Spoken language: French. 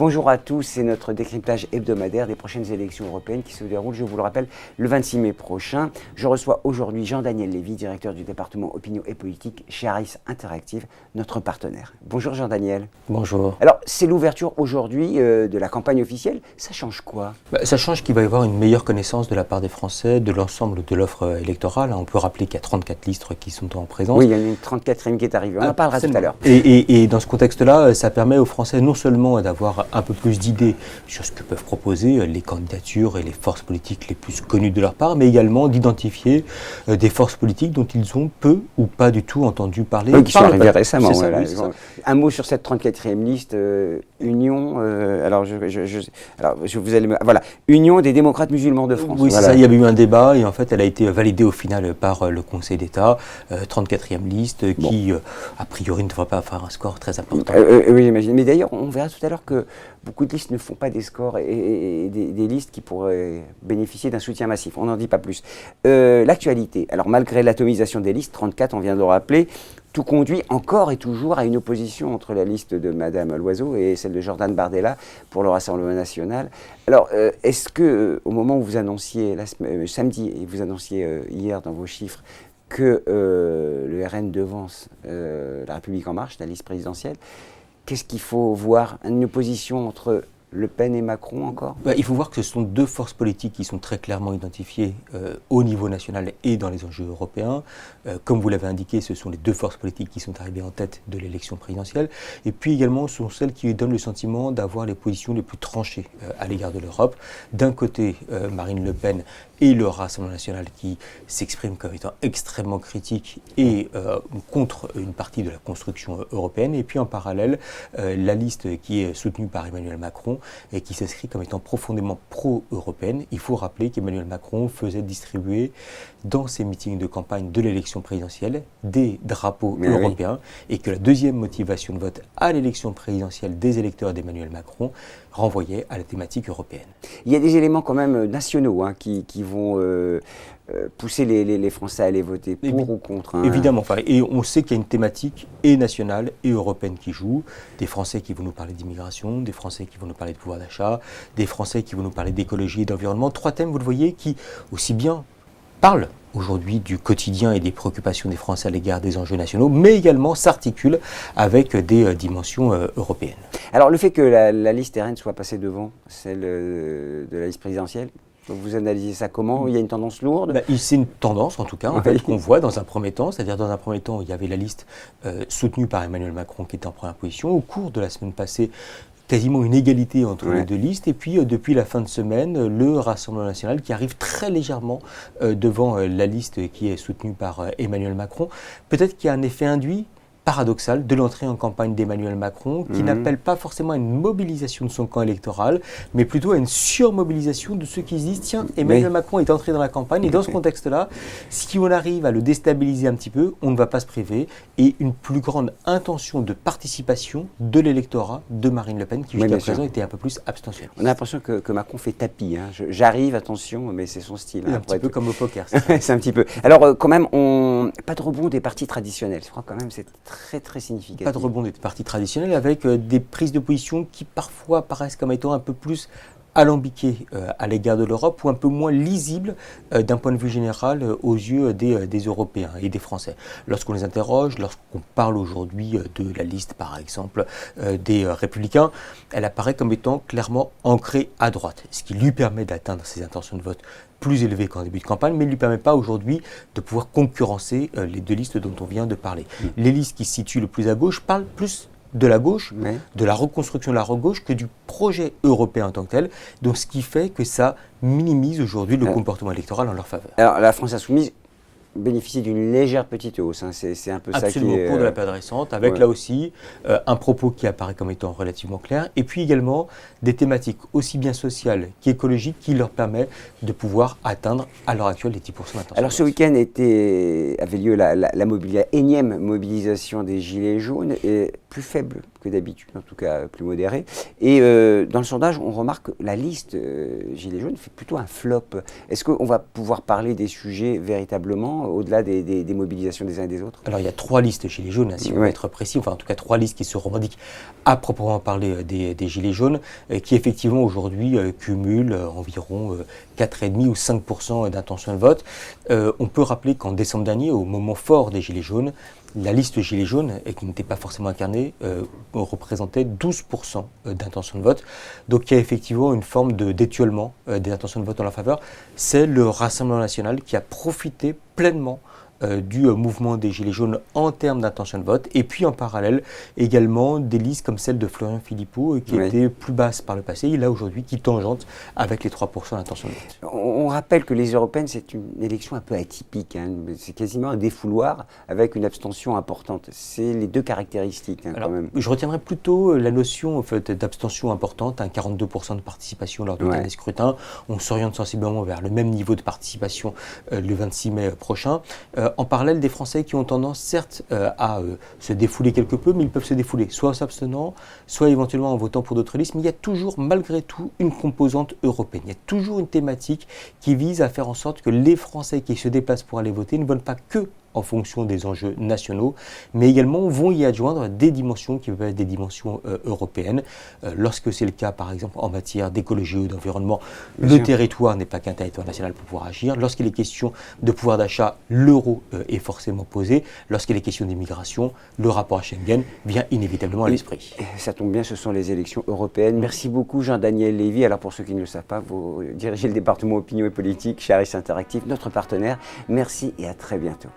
Bonjour à tous, c'est notre décryptage hebdomadaire des prochaines élections européennes qui se déroulent, je vous le rappelle, le 26 mai prochain. Je reçois aujourd'hui Jean-Daniel Lévy, directeur du département Opinion et Politique chez Harris Interactive, notre partenaire. Bonjour Jean-Daniel. Bonjour. Alors, c'est l'ouverture aujourd'hui de la campagne officielle. Ça change quoi? Ça change qu'il va y avoir une meilleure connaissance de la part des Français de l'ensemble de l'offre électorale. On peut rappeler qu'il y a 34 listes qui sont en présence. Oui, il y en a une 34e qui est arrivée. On en parlera tout à l'heure. Et dans ce contexte-là, ça permet aux Français non seulement d'avoir un peu plus d'idées sur ce que peuvent proposer les candidatures et les forces politiques les plus connues de leur part, mais également d'identifier des forces politiques dont ils ont peu ou pas du tout entendu parler. Oui, qui sont arrivées récemment. Voilà. Un mot sur cette 34e liste, Union, voilà, Union des démocrates musulmans de France. Oui, voilà. c'est ça, il y avait eu un débat et en fait elle a été validée au final par le Conseil d'État, 34e liste qui a priori ne devrait pas faire un score très important. Oui, j'imagine. Mais d'ailleurs, on verra tout à l'heure que beaucoup de listes ne font pas des scores et des listes qui pourraient bénéficier d'un soutien massif. On n'en dit pas plus. L'actualité, alors malgré l'atomisation des listes, 34 on vient de le rappeler, tout conduit encore et toujours à une opposition entre la liste de Madame Loiseau et celle de Jordan Bardella pour le Rassemblement national. Alors, est-ce que, au moment où vous annonciez, samedi, et vous annonciez hier dans vos chiffres, que le RN devance la République En Marche, la liste présidentielle, qu'est-ce qu'il faut voir? Une opposition entre Le Pen et Macron encore? Il faut voir que ce sont deux forces politiques qui sont très clairement identifiées au niveau national et dans les enjeux européens. Comme vous l'avez indiqué, ce sont les deux forces politiques qui sont arrivées en tête de l'élection présidentielle. Et puis également, ce sont celles qui donnent le sentiment d'avoir les positions les plus tranchées à l'égard de l'Europe. D'un côté, Marine Le Pen et le Rassemblement national qui s'expriment comme étant extrêmement critiques et contre une partie de la construction européenne. Et puis en parallèle, la liste qui est soutenue par Emmanuel Macron et qui s'inscrit comme étant profondément pro-européenne. Il faut rappeler qu'Emmanuel Macron faisait distribuer dans ses meetings de campagne de l'élection présidentielle des drapeaux européens et que la deuxième motivation de vote à l'élection présidentielle des électeurs d'Emmanuel Macron renvoyait à la thématique européenne. Il y a des éléments quand même nationaux qui vont pousser les Français à aller voter pour ou contre. Évidemment, et on sait qu'il y a une thématique et nationale et européenne qui joue. Des Français qui vont nous parler d'immigration, des Français qui vont nous parler de pouvoir d'achat, des Français qui vont nous parler d'écologie et d'environnement. Trois thèmes, vous le voyez, qui aussi bien parlent aujourd'hui du quotidien et des préoccupations des Français à l'égard des enjeux nationaux, mais également s'articulent avec des dimensions européennes. Alors le fait que la liste RN soit passée devant celle de la liste présidentielle, vous analysez ça comment? Il y a une tendance lourde? C'est une tendance, en tout cas, qu'on voit dans un premier temps. C'est-à-dire, dans un premier temps, il y avait la liste soutenue par Emmanuel Macron qui était en première position. Au cours de la semaine passée, quasiment une égalité entre les deux listes. Et puis, depuis la fin de semaine, le Rassemblement national qui arrive très légèrement devant la liste qui est soutenue par Emmanuel Macron. Peut-être qu'il y a un effet induit paradoxal de l'entrée en campagne d'Emmanuel Macron qui n'appelle pas forcément à une mobilisation de son camp électoral, mais plutôt à une surmobilisation de ceux qui se disent « Tiens, Emmanuel Macron est entré dans la campagne » et dans ce contexte-là, si on arrive à le déstabiliser un petit peu, on ne va pas se priver et une plus grande intention de participation de l'électorat de Marine Le Pen qui jusqu'à présent était un peu plus abstentionnelle. On a l'impression que Macron fait tapis. J'arrive, attention, mais c'est son style. Un petit peu comme au poker. C'est un petit peu. Alors quand même, pas de rebond des partis traditionnels. Je crois quand même c'est très significatif. Pas de rebond des partis traditionnels avec des prises de position qui parfois paraissent comme étant un peu plus alambiquées à l'égard de l'Europe ou un peu moins lisibles d'un point de vue général aux yeux des Européens et des Français. Lorsqu'on les interroge, lorsqu'on parle aujourd'hui de la liste par exemple des Républicains, elle apparaît comme étant clairement ancrée à droite, ce qui lui permet d'atteindre ses intentions de vote plus élevées qu'en début de campagne, mais ne lui permet pas aujourd'hui de pouvoir concurrencer les deux listes dont on vient de parler. Les listes qui se situent le plus à gauche parlent plus de la gauche, de la reconstruction de la gauche que du projet européen en tant que tel. Donc ce qui fait que ça minimise aujourd'hui le comportement électoral en leur faveur. Alors la France insoumise bénéficie d'une légère petite hausse. C'est un peu ça qui est... Absolument, au cours de la période récente, avec là aussi un propos qui apparaît comme étant relativement clair, et puis également des thématiques aussi bien sociales qu'écologiques qui leur permettent de pouvoir atteindre à l'heure actuelle les 10% d'intention. Alors ce week-end avait lieu la énième mobilisation des Gilets jaunes, et plus faible que d'habitude, en tout cas plus modéré. Et dans le sondage, on remarque que la liste Gilets jaunes fait plutôt un flop. Est-ce qu'on va pouvoir parler des sujets véritablement, au-delà des mobilisations des uns et des autres? Alors il y a 3 listes Gilets jaunes, si on veut être précis, enfin en tout cas 3 listes qui se revendiquent à proprement parler des Gilets jaunes, qui effectivement aujourd'hui cumulent environ 4,5 ou 5% d'intention de vote. On peut rappeler qu'en décembre dernier, au moment fort des Gilets jaunes, la liste Gilets jaunes, et qui n'était pas forcément incarnée, représentait 12% d'intention de vote. Donc il y a effectivement une forme d'étiolement des intentions de vote en leur faveur. C'est le Rassemblement national qui a profité pleinement du mouvement des Gilets jaunes en termes d'intention de vote, et puis en parallèle également des listes comme celle de Florian Philippot qui étaient plus basses par le passé, et là aujourd'hui qui tangente avec les 3% d'intention de vote. On rappelle que les européennes, c'est une élection un peu atypique, hein. C'est quasiment un défouloir avec une abstention importante. C'est les deux caractéristiques, hein. Alors, quand même. Je retiendrai plutôt la notion en fait, d'abstention importante, 42% de participation lors du dernier scrutin. On s'oriente sensiblement vers le même niveau de participation le 26 mai prochain. En parallèle, des Français qui ont tendance, certes, à se défouler quelque peu, mais ils peuvent se défouler soit en s'abstenant, soit éventuellement en votant pour d'autres listes. Mais il y a toujours, malgré tout, une composante européenne. Il y a toujours une thématique qui vise à faire en sorte que les Français qui se déplacent pour aller voter ne votent pas que en fonction des enjeux nationaux, mais également vont y adjoindre des dimensions qui peuvent être des dimensions européennes. Lorsque c'est le cas, par exemple, en matière d'écologie ou d'environnement, le territoire n'est pas qu'un territoire national pour pouvoir agir. Lorsqu'il est question de pouvoir d'achat, l'euro est forcément posé. Lorsqu'il est question d'immigration, le rapport à Schengen vient inévitablement à l'esprit. Ça tombe bien, ce sont les élections européennes. Merci beaucoup Jean-Daniel Lévy. Alors pour ceux qui ne le savent pas, vous dirigez le département opinion et politique chez Harris Interactive, notre partenaire. Merci et à très bientôt.